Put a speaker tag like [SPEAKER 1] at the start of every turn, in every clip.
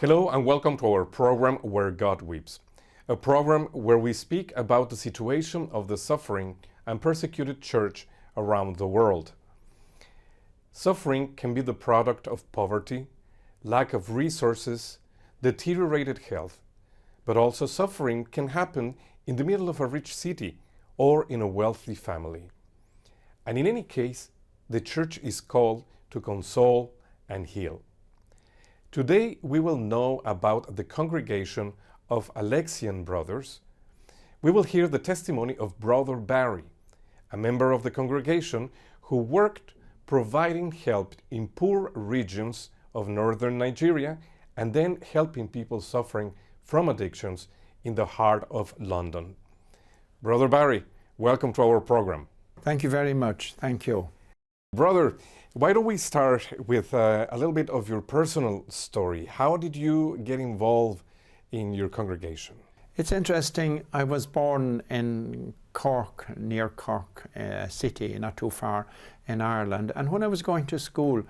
[SPEAKER 1] Hello and welcome to our program Where God Weeps, a program where we speak about the situation of the suffering and persecuted church around the world. Suffering can be the product of poverty, lack of resources, deteriorated health, but also suffering can happen in the middle of a rich city or in a wealthy family. And in any case, the church is called to console and heal. Today we will know about the congregation of Alexian Brothers. We will hear the testimony of Brother Barry, a member of the congregation who worked providing help in poor regions of northern Nigeria and then helping people suffering from addictions in the heart of London. Brother Barry, welcome to our program.
[SPEAKER 2] Thank you very much. Thank you.
[SPEAKER 1] Brother, why don't we start with a little bit of your personal story? How did you get involved in your congregation?
[SPEAKER 2] It's interesting. I was born in Cork, near Cork city, not too far in Ireland. And when I was going to school,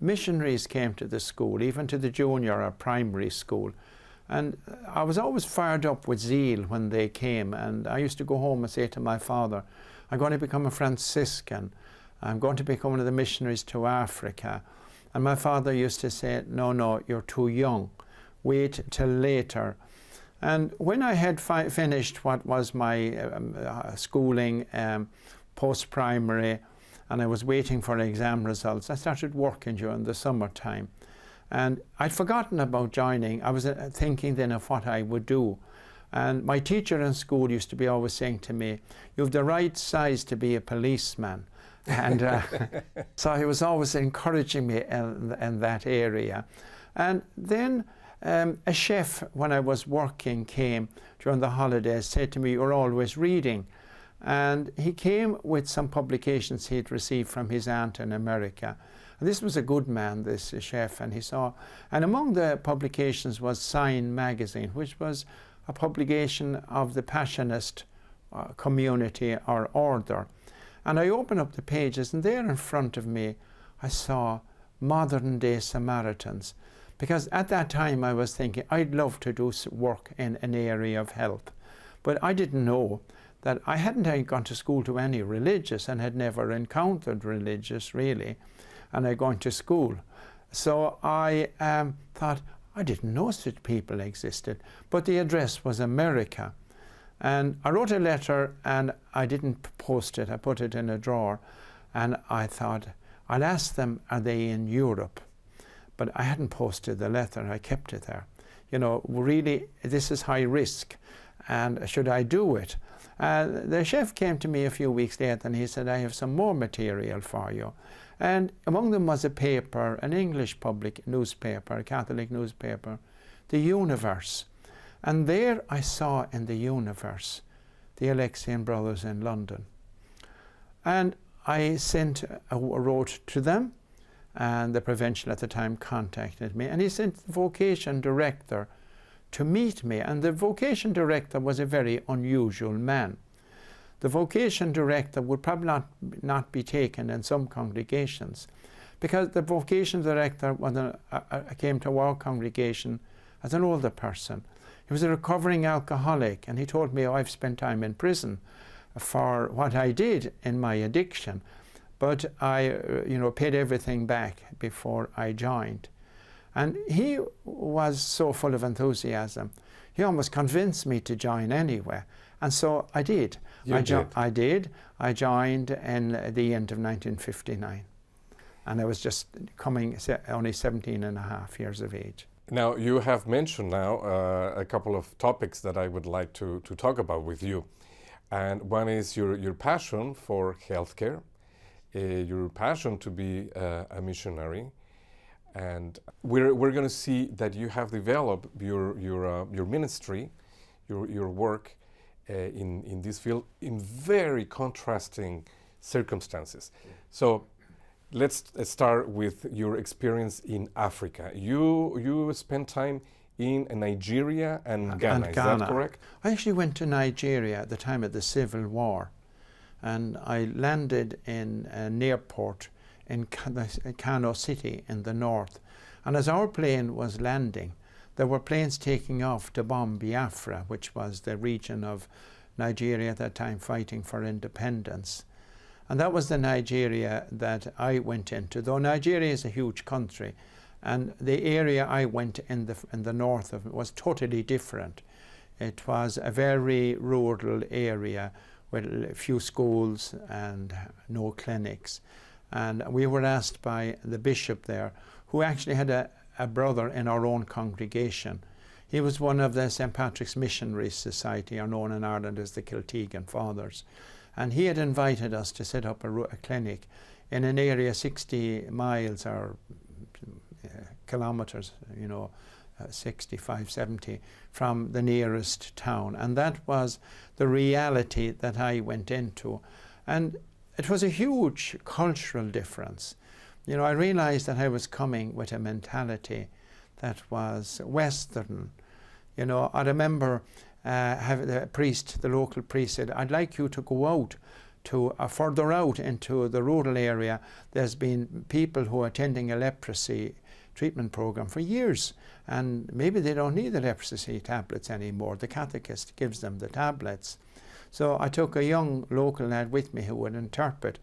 [SPEAKER 2] missionaries came to the school, even to the junior or primary school. And I was always fired up with zeal when they came. And I used to go home and say to my father, I'm going to become a Franciscan. I'm going to become one of the missionaries to Africa. And my father used to say, no, you're too young. Wait till later. And when I had finished what was my schooling, post-primary, and I was waiting for exam results, I started working during the summertime. And I'd forgotten about joining. I was thinking then of what I would do. And my teacher in school used to be always saying to me, you have the right size to be a policeman. And so he was always encouraging me in that area. And then a chef, when I was working, came during the holidays, said to me, you're always reading. And he came with some publications he'd received from his aunt in America. And this was a good man, this chef, and he saw. And among the publications was Sign magazine, which was a publication of the Passionist community or order. And I opened up the pages, and there in front of me, I saw modern day Samaritans. Because at that time I was thinking, I'd love to do work in an area of health. But I didn't know that I hadn't gone to school to any religious and had never encountered religious really. And I gone to school. So I thought, I didn't know such people existed. But the address was America. And I wrote a letter and I didn't post it. I put it in a drawer. And I thought, I'll ask them, are they in Europe? But I hadn't posted the letter. I kept it there. You know, really, this is high risk. And should I do it? The chef came to me a few weeks later and he said, I have some more material for you. And among them was a paper, an English public newspaper, a Catholic newspaper, The Universe. And there I saw in The Universe the Alexian Brothers in London. And I wrote to them, and the provincial at the time contacted me, and he sent the vocation director to meet me. And the vocation director was a very unusual man. The vocation director would probably not be taken in some congregations, because the vocation director came to our congregation as an older person. He was a recovering alcoholic, and he told me, I've spent time in prison for what I did in my addiction, but I paid everything back before I joined. And he was so full of enthusiasm, he almost convinced me to join anyway. And so I did. I joined in the end of 1959. And I was just only 17 and a half years of age.
[SPEAKER 1] Now, you have mentioned now a couple of topics that I would like to talk about with you. And one is your passion for healthcare, your passion to be a missionary. And we're going to see that you have developed your ministry, your work in this field in very contrasting circumstances. So let's start with your experience in Africa. You spent time in Nigeria and Ghana, is that correct?
[SPEAKER 2] I actually went to Nigeria at the time of the Civil War, and I landed in an airport in Kano City in the north. And as our plane was landing, there were planes taking off to bomb Biafra, which was the region of Nigeria at that time fighting for independence. And that was the Nigeria that I went into, though Nigeria is a huge country. And the area I went in the north of it was totally different. It was a very rural area with a few schools and no clinics. And we were asked by the bishop there, who actually had a brother in our own congregation. He was one of the St. Patrick's Missionary Society, or known in Ireland as the Kiltegan Fathers. And he had invited us to set up a clinic in an area 60 miles or kilometres, 65, 70 from the nearest town. And that was the reality that I went into. And it was a huge cultural difference. I realized that I was coming with a mentality that was Western. I remember having the local priest said, I'd like you to go out to further out into the rural area. There's been people who are attending a leprosy treatment program for years, and maybe they don't need the leprosy tablets anymore. The catechist gives them the tablets. So I took a young local lad with me who would interpret,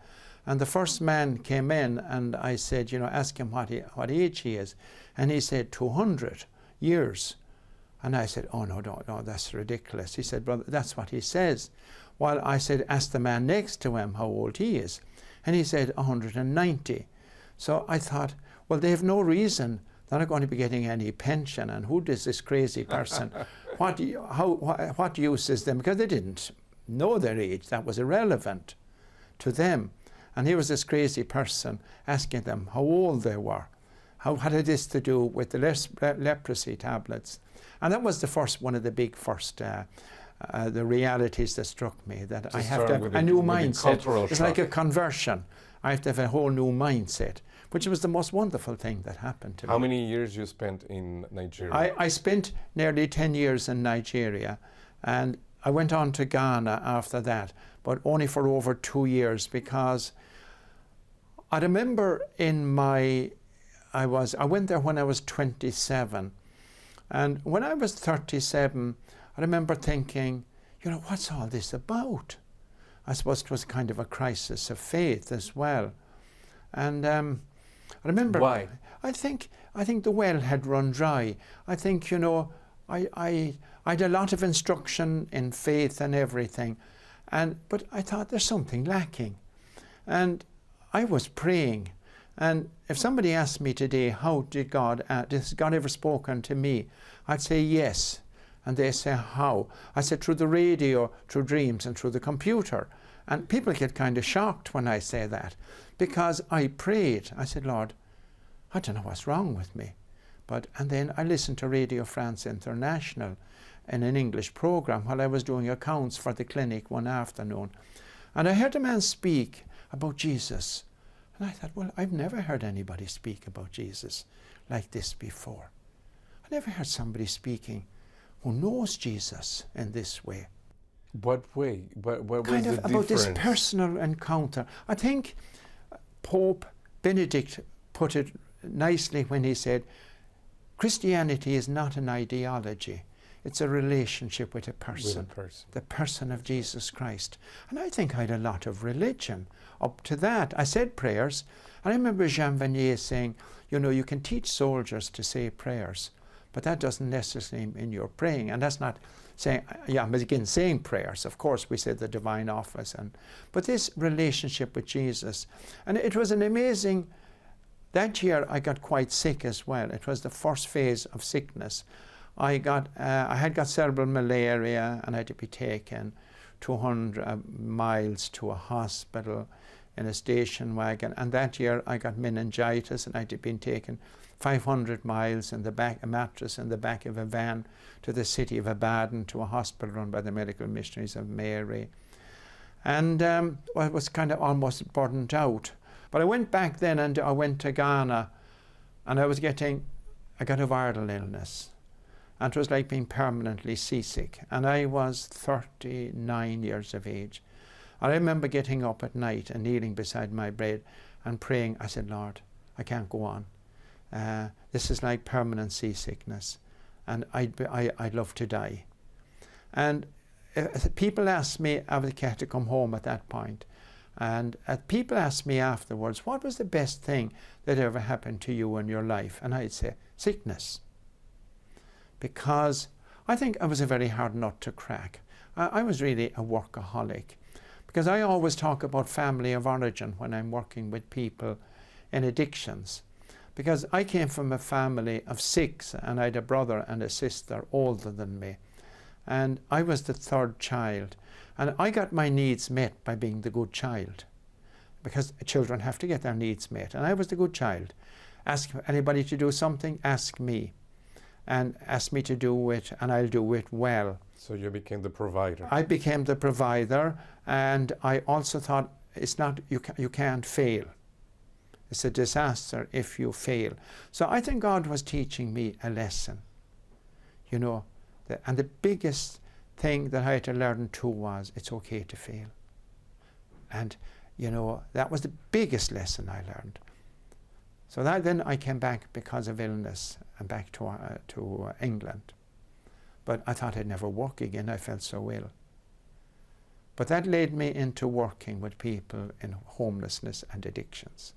[SPEAKER 2] and the first man came in and I said, ask him what age he is, and he said 200 years. And I said, oh no, that's ridiculous. He said, brother, that's what he says. While I said, ask the man next to him how old he is, and he said 190. So I thought, well, they have no reason. They're not going to be getting any pension, and who does this crazy person? What use is them? Because they didn't know their age. That was irrelevant to them. And here was this crazy person asking them how old they were. What had this to do with the leprosy tablets? And that was one of the big the realities that struck me, that I have to have a new mindset. It's like a conversion. I have to have a whole new mindset, which was the most wonderful thing that happened to me.
[SPEAKER 1] How many years you spent in Nigeria?
[SPEAKER 2] I spent nearly 10 years in Nigeria, and I went on to Ghana after that, but only for over 2 years, because I remember I went there when I was 27, and when I was 37, I remember thinking, what's all this about? I suppose it was kind of a crisis of faith as well. And I remember,
[SPEAKER 1] why?
[SPEAKER 2] I think the well had run dry. I think, I had a lot of instruction in faith and everything, but I thought there's something lacking. And I was praying. And if somebody asked me today, how did has God ever spoken to me? I'd say yes. And they say, how? I said, through the radio, through dreams, and through the computer. And people get kind of shocked when I say that, because I prayed. I said, Lord, I don't know what's wrong with me. And then I listened to Radio France International in an English program while I was doing accounts for the clinic one afternoon. And I heard a man speak about Jesus. And I thought, well, I've never heard anybody speak about Jesus like this before. I never heard somebody speaking who knows Jesus in this way.
[SPEAKER 1] What way? What was
[SPEAKER 2] kind
[SPEAKER 1] the
[SPEAKER 2] of about
[SPEAKER 1] difference?
[SPEAKER 2] This personal encounter. I think Pope Benedict put it nicely when he said, Christianity is not an ideology. It's a relationship with a person. The person of Jesus Christ. And I think I had a lot of religion up to that. I said prayers. And I remember Jean Vanier saying, you can teach soldiers to say prayers, but that doesn't necessarily mean you're praying. And that's not saying, I'm again saying prayers. Of course, we said the divine office. But this relationship with Jesus. And it was an amazing, that year I got quite sick as well. It was the first phase of sickness. I had got cerebral malaria, and I had to be taken 200 miles to a hospital in a station wagon. And that year I got meningitis, and I had been taken 500 miles in the back, a mattress in the back of a van to the city of Ibadan, to a hospital run by the Medical Missionaries of Mary. And I was kind of almost burdened out. But I went back then, and I went to Ghana, and I got a viral illness. And it was like being permanently seasick. And I was 39 years of age. I remember getting up at night and kneeling beside my bed and praying. I said, Lord, I can't go on. This is like permanent seasickness. and I'd love to die. And people asked me, I had to come home at that point, and people asked me afterwards, what was the best thing that ever happened to you in your life? And I'd say, sickness. Because I think I was a very hard nut to crack. I was really a workaholic, because I always talk about family of origin when I'm working with people in addictions. Because I came from a family of 6, and I had a brother and a sister older than me. And I was the 3rd child. And I got my needs met by being the good child. Because children have to get their needs met. And I was the good child. Ask anybody to do something, ask me. And ask me to do it, and I'll do it well.
[SPEAKER 1] So you became the provider.
[SPEAKER 2] I became the provider, and I also thought, you can't fail. It's a disaster if you fail. So I think God was teaching me a lesson, you know. And the biggest thing that I had to learn too was it's okay to fail. And, you know, that was the biggest lesson I learned. So then I came back because of illness and back to England. But I thought I'd never work again. I felt so ill. But that led me into working with people in homelessness and addictions.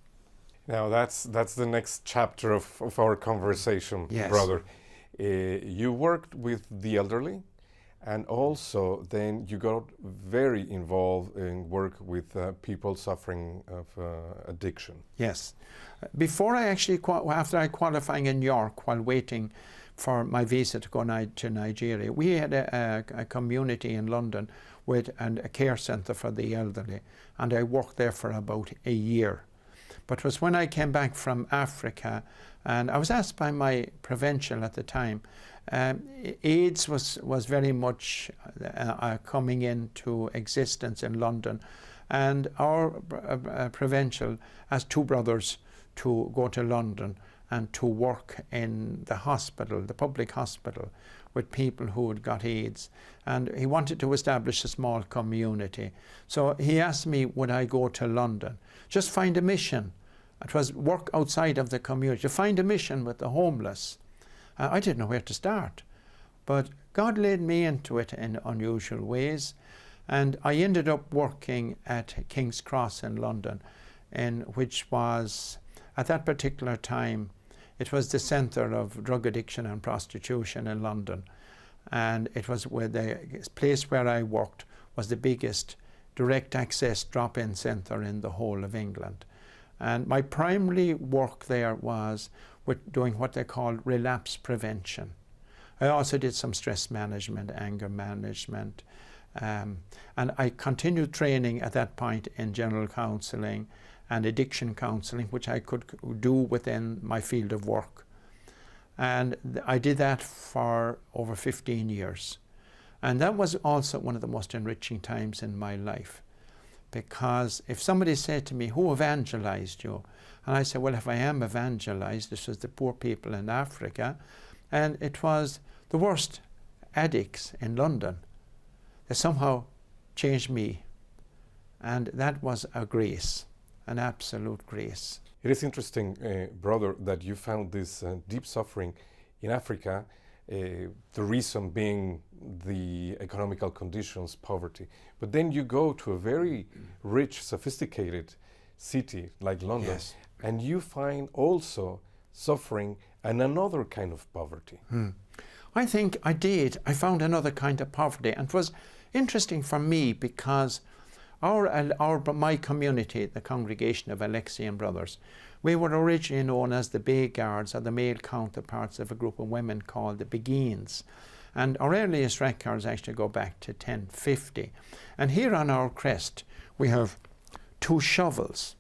[SPEAKER 1] Now that's the next chapter of our conversation,
[SPEAKER 2] yes.
[SPEAKER 1] brother. You worked with the elderly, and also then you got very involved in work with people suffering of addiction.
[SPEAKER 2] Yes. Before I actually, after I qualifying in York, while waiting for my visa to go to Nigeria, we had a community in London and a care centre for the elderly, and I worked there for about a year. But it was when I came back from Africa, and I was asked by my provincial at the time, AIDS was very much coming into existence in London, and our provincial asked 2 brothers to go to London and to work in the hospital, the public hospital, with people who had got AIDS. And he wanted to establish a small community. So he asked me, would I go to London? Just find a mission. It was work outside of the community, to find a mission with the homeless. I didn't know where to start. But God led me into it in unusual ways. And I ended up working at King's Cross in London, which was, at that particular time, it was the centre of drug addiction and prostitution in London. And it was where the place where I worked was the biggest direct access drop-in centre in the whole of England. And my primary work there was with doing what they call relapse prevention. I also did some stress management, anger management, and I continued training at that point in general counselling and addiction counselling, which I could do within my field of work. And I did that for over 15 years. And that was also one of the most enriching times in my life. Because if somebody said to me, who evangelized you? And I said, well, if I am evangelized, this was the poor people in Africa. And it was the worst addicts in London. They somehow changed me. And that was a grace, an absolute grace.
[SPEAKER 1] It is interesting, brother, that you found this deep suffering in Africa, the reason being the economical conditions, poverty. But then you go to a very rich, sophisticated city like London,
[SPEAKER 2] yes.
[SPEAKER 1] and you find also suffering and another kind of poverty.
[SPEAKER 2] I think I did. I found another kind of poverty, and it was interesting for me because my community, the congregation of Alexian Brothers, we were originally known as the Bay Guards, or the male counterparts of a group of women called the Beguines. And our earliest records actually go back to 1050. And here on our crest, we have 2 shovels.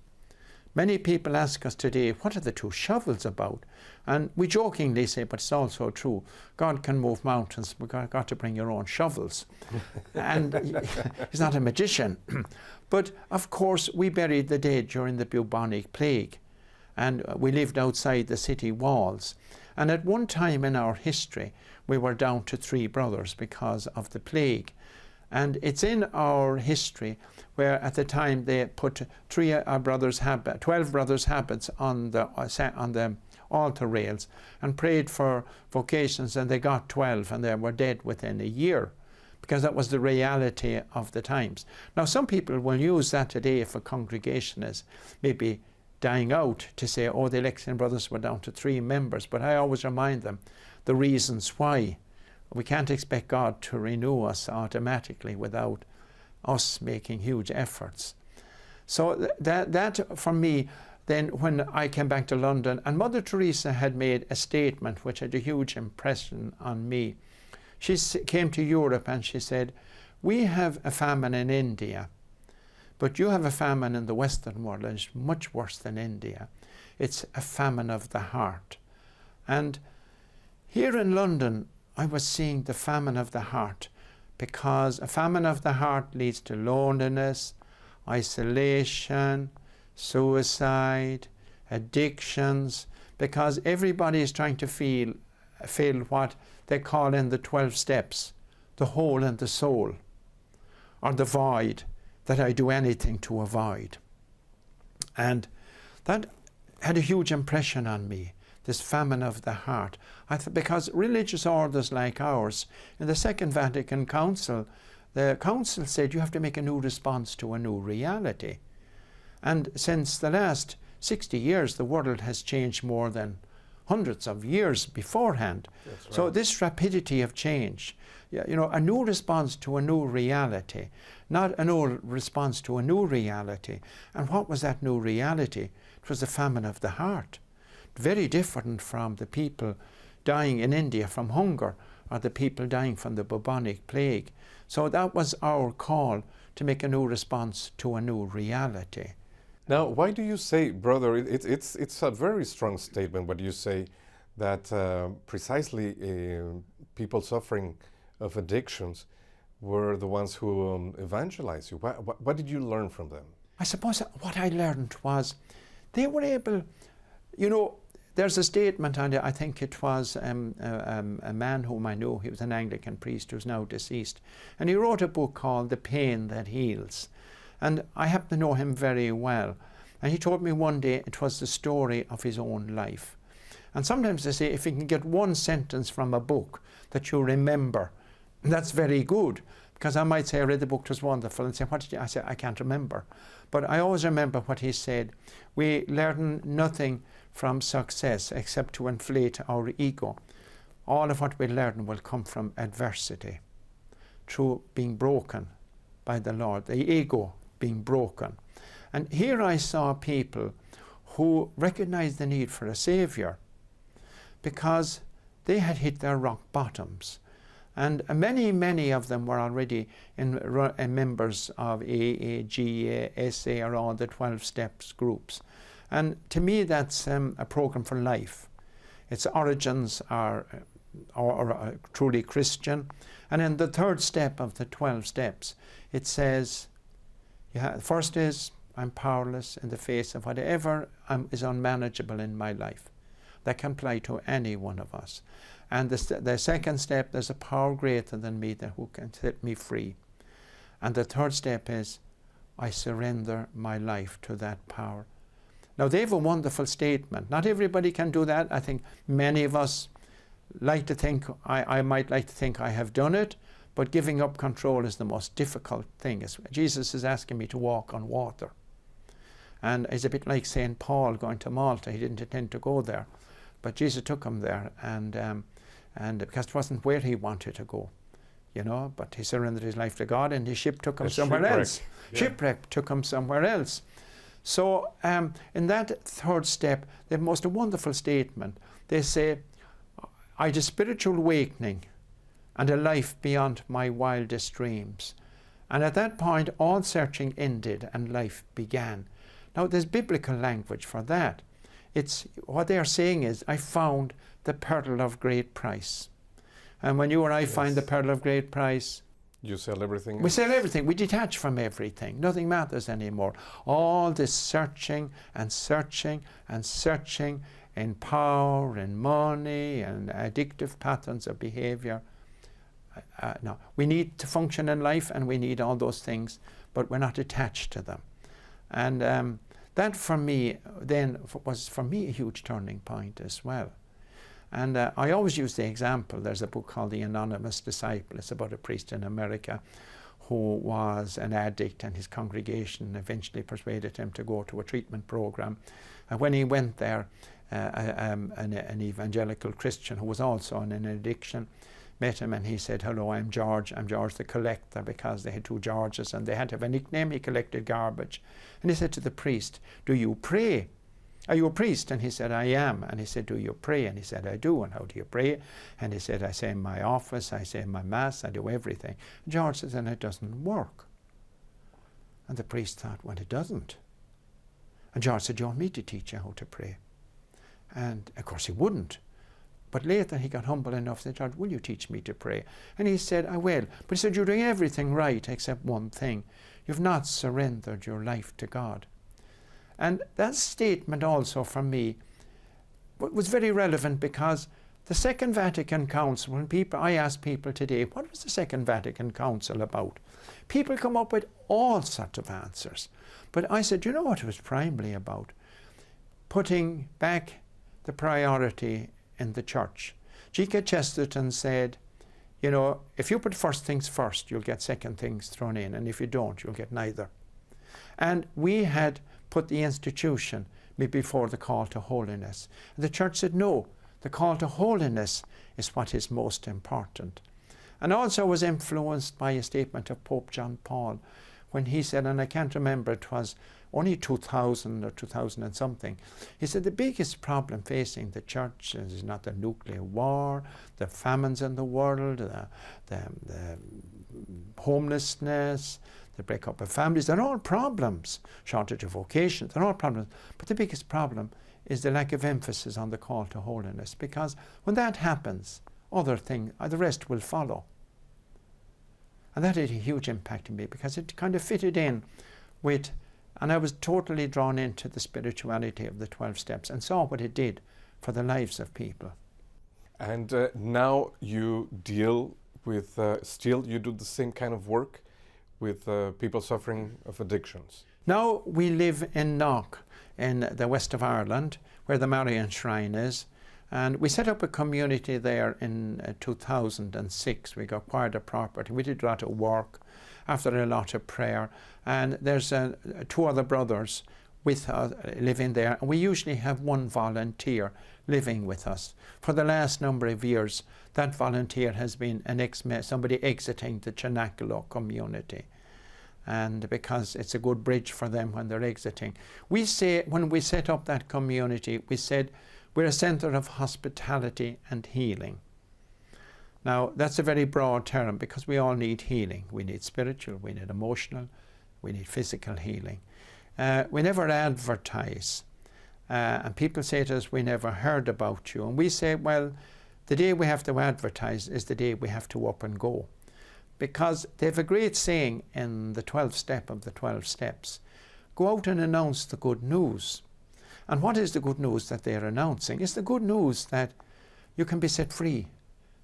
[SPEAKER 2] Many people ask us today, what are the 2 shovels about? And we jokingly say, but it's also true, God can move mountains, but you've got to bring your own shovels. And he's not a magician. But of course, we buried the dead during the bubonic plague, and we lived outside the city walls. And at one time in our history, we were down to 3 brothers because of the plague. And it's in our history where at the time they put 12 brothers' habits on the altar rails and prayed for vocations, and they got 12 and they were dead within a year, because that was the reality of the times. Now, some people will use that today if a congregation is maybe dying out to say, oh, the Alexian Brothers were down to 3 members, but I always remind them the reasons why. We can't expect God to renew us automatically without us making huge efforts. So that for me, then when I came back to London, and Mother Teresa had made a statement which had a huge impression on me. She came to Europe and she said, we have a famine in India, but you have a famine in the Western world, and it's much worse than India. It's a famine of the heart. And here in London, I was seeing the famine of the heart, because a famine of the heart leads to loneliness, isolation, suicide, addictions, because everybody is trying to fill what they call in the 12 steps, the hole in the soul, or the void that I do anything to avoid. And that had a huge impression on me, this famine of the heart. Because religious orders like ours, in the Second Vatican Council, the Council said you have to make a new response to a new reality. And since the last 60 years, the world has changed more than hundreds of years beforehand. That's right. So this rapidity of change, you know, a new response to a new reality, not an old response to a new reality. And what was that new reality? It was the famine of the heart. Very different from the people dying in India from hunger, or the people dying from the bubonic plague. So that was our call, to make a new response to a new reality.
[SPEAKER 1] Now, why do you say, brother, it's a very strong statement when you say that precisely people suffering of addictions were the ones who evangelized you? What did you learn from them?
[SPEAKER 2] I suppose what I learned was they were able, you know, there's a statement, and I think it was a man whom I knew. He was an Anglican priest who's now deceased, and he wrote a book called The Pain That Heals. And I happen to know him very well. And he told me one day it was the story of his own life. And sometimes they say, if you can get one sentence from a book that you remember, that's very good. Because I might say, I read the book, it was wonderful, and say, what did you? I say, I can't remember. But I always remember what he said. We learn nothing from success except to inflate our ego. All of what we learn will come from adversity, through being broken by the Lord, the ego being broken. And here I saw people who recognized the need for a Saviour, because they had hit their rock bottoms. And many of them were already members of AA, GA, SA, or all the 12 steps groups. And to me, that's a program for life. Its origins are truly Christian. And in the 3rd step of the 12 steps, it says, the first is, I'm powerless in the face of whatever is unmanageable in my life. That can apply to any one of us. And the 2nd step, there's a power greater than me who can set me free. And the 3rd step is, I surrender my life to that power. Now, they have a wonderful statement. Not everybody can do that. I think many of us like to think, I might like to think I have done it, but giving up control is the most difficult thing. Jesus is asking me to walk on water. And it's a bit like St. Paul going to Malta. He didn't intend to go there, but Jesus took him there, and because it wasn't where he wanted to go, you know, but he surrendered his life to God, and his ship took him somewhere else. Yeah. Shipwreck took him somewhere else. So in that 3rd step, they have most a wonderful statement. They say, I had a spiritual awakening and a life beyond my wildest dreams. And at that point, all searching ended and life began. Now, there's biblical language for that. It's what they are saying is, I found the pearl of great price. And when you or I find the pearl of great price,
[SPEAKER 1] you sell everything?
[SPEAKER 2] We sell everything. We detach from everything. Nothing matters anymore. All this searching and searching and searching in power, in money, and addictive patterns of behavior. No, we need to function in life, and we need all those things, but we're not attached to them. And that for me then was for me a huge turning point as well. And I always use the example, there's a book called The Anonymous Disciple. It's about a priest in America who was an addict, and his congregation eventually persuaded him to go to a treatment program. And when he went there, an evangelical Christian who was also in an addiction met him, and he said, "Hello, I'm George the collector," because they had two Georges and they had to have a nickname. He collected garbage. And he said to the priest, "Do you pray? Are you a priest?" And he said, "I am." And he said, "Do you pray?" And he said, "I do." "And how do you pray?" And he said, "I say in my office, I say in my mass, I do everything." George says, "And it doesn't work." And the priest thought, "Well, it doesn't." And George said, "Do you want me to teach you how to pray?" And of course he wouldn't. But later he got humble enough to say, "George, will you teach me to pray?" And he said, "I will." But he said, "You're doing everything right except one thing. You've not surrendered your life to God." And that statement also for me was very relevant, because the Second Vatican Council, when I ask people today, what was the Second Vatican Council about? People come up with all sorts of answers. But I said, you know what it was primarily about? Putting back the priority in the church. G.K. Chesterton said, you know, if you put first things first, you'll get second things thrown in, and if you don't, you'll get neither. And we had put the institution before the call to holiness. And the church said, no, the call to holiness is what is most important. And also was influenced by a statement of Pope John Paul, when he said, and I can't remember, it was only 2000 or 2000 and something, he said the biggest problem facing the church is not the nuclear war, the famines in the world, the homelessness, the breakup of families. They're all problems. Shortage of vocations, they're all problems. But the biggest problem is the lack of emphasis on the call to holiness, because when that happens, other things, the rest will follow. And that had a huge impact on me, because it kind of fitted in with, and I was totally drawn into the spirituality of the 12 steps and saw what it did for the lives of people.
[SPEAKER 1] And now you deal with, still you do the same kind of work with people suffering of addictions?
[SPEAKER 2] Now we live in Knock in the west of Ireland, where the Marian Shrine is. And we set up a community there in 2006. We acquired a property. We did a lot of work after a lot of prayer. And there's two other brothers with us living there. And we usually have one volunteer living with us. For the last number of years, that volunteer has been somebody exiting the Chanaculo community. And because it's a good bridge for them when they're exiting. We say, when we set up that community, we said, we're a centre of hospitality and healing. Now, that's a very broad term, because we all need healing. We need spiritual, we need emotional, we need physical healing. We never advertise. And people say to us, we never heard about you. And we say, well, the day we have to advertise is the day we have to up and go. Because they have a great saying in the 12th step of the 12 steps, go out and announce the good news. And what is the good news that they are announcing? It's the good news that you can be set free.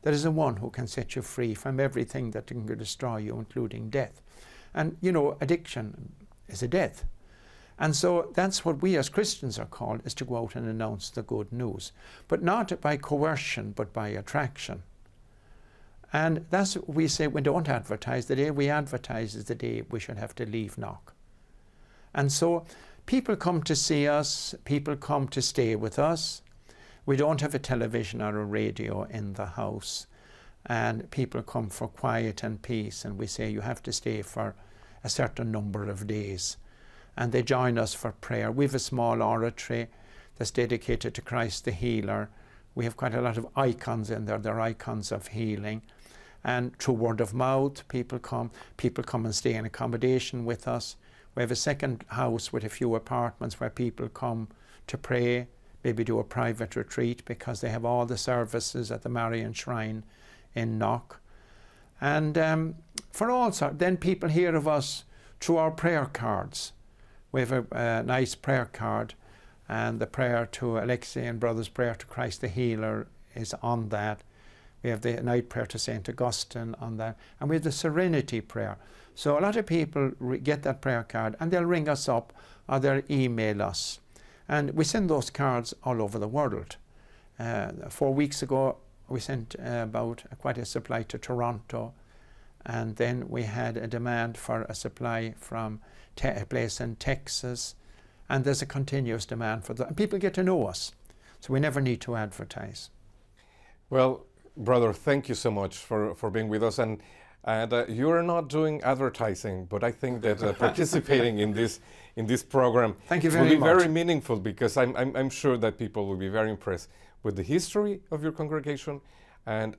[SPEAKER 2] There is a one who can set you free from everything that can destroy you, including death. And, you know, addiction is a death. And so that's what we as Christians are called, is to go out and announce the good news. But not by coercion, but by attraction. And that's what we say, we don't advertise. The day we advertise is the day we should have to leave Knock. And so people come to see us, people come to stay with us. We don't have a television or a radio in the house. And people come for quiet and peace, and we say you have to stay for a certain number of days. And they join us for prayer. We have a small oratory that's dedicated to Christ the Healer. We have quite a lot of icons in there. They're icons of healing. And through word of mouth, people come and stay in accommodation with us. We have a second house with a few apartments where people come to pray, maybe do a private retreat, because they have all the services at the Marian Shrine in Knock. And for all sorts, then people hear of us through our prayer cards. We have a nice prayer card, and the prayer to Alexian Brothers, prayer to Christ the Healer, is on that. We have the night prayer to St. Augustine on that. And we have the serenity prayer. So a lot of people get that prayer card and they'll ring us up or they'll email us. And we send those cards all over the world. 4 weeks ago, we sent about quite a supply to Toronto. And then we had a demand for a supply from a place in Texas. And there's a continuous demand for that. And people get to know us. So we never need to advertise.
[SPEAKER 1] Well, brother, thank you so much for being with us. And you're not doing advertising, but I think that participating in this program
[SPEAKER 2] Thank you very
[SPEAKER 1] will be
[SPEAKER 2] much.
[SPEAKER 1] very meaningful, because I'm sure that people will be very impressed with the history of your congregation and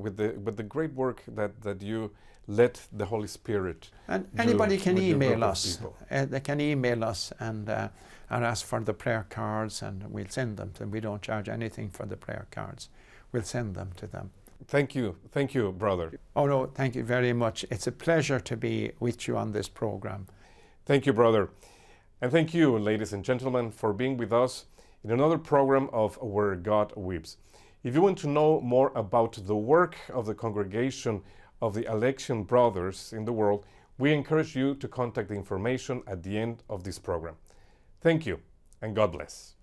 [SPEAKER 1] with the great work that you let the Holy Spirit
[SPEAKER 2] And
[SPEAKER 1] do
[SPEAKER 2] anybody can
[SPEAKER 1] with your
[SPEAKER 2] email
[SPEAKER 1] group of
[SPEAKER 2] us.
[SPEAKER 1] people.
[SPEAKER 2] They can email us and ask for the prayer cards, and we'll send them to them. We don't charge anything for the prayer cards. We'll send them to them.
[SPEAKER 1] Thank you, brother.
[SPEAKER 2] Oh no, thank you very much. It's a pleasure to be with you on this program.
[SPEAKER 1] Thank you, brother. And thank you, ladies and gentlemen, for being with us in another program of Where God Weeps. If you want to know more about the work of the congregation of the Alexian Brothers in the world, we encourage you to contact the information at the end of this program. Thank you, and God bless.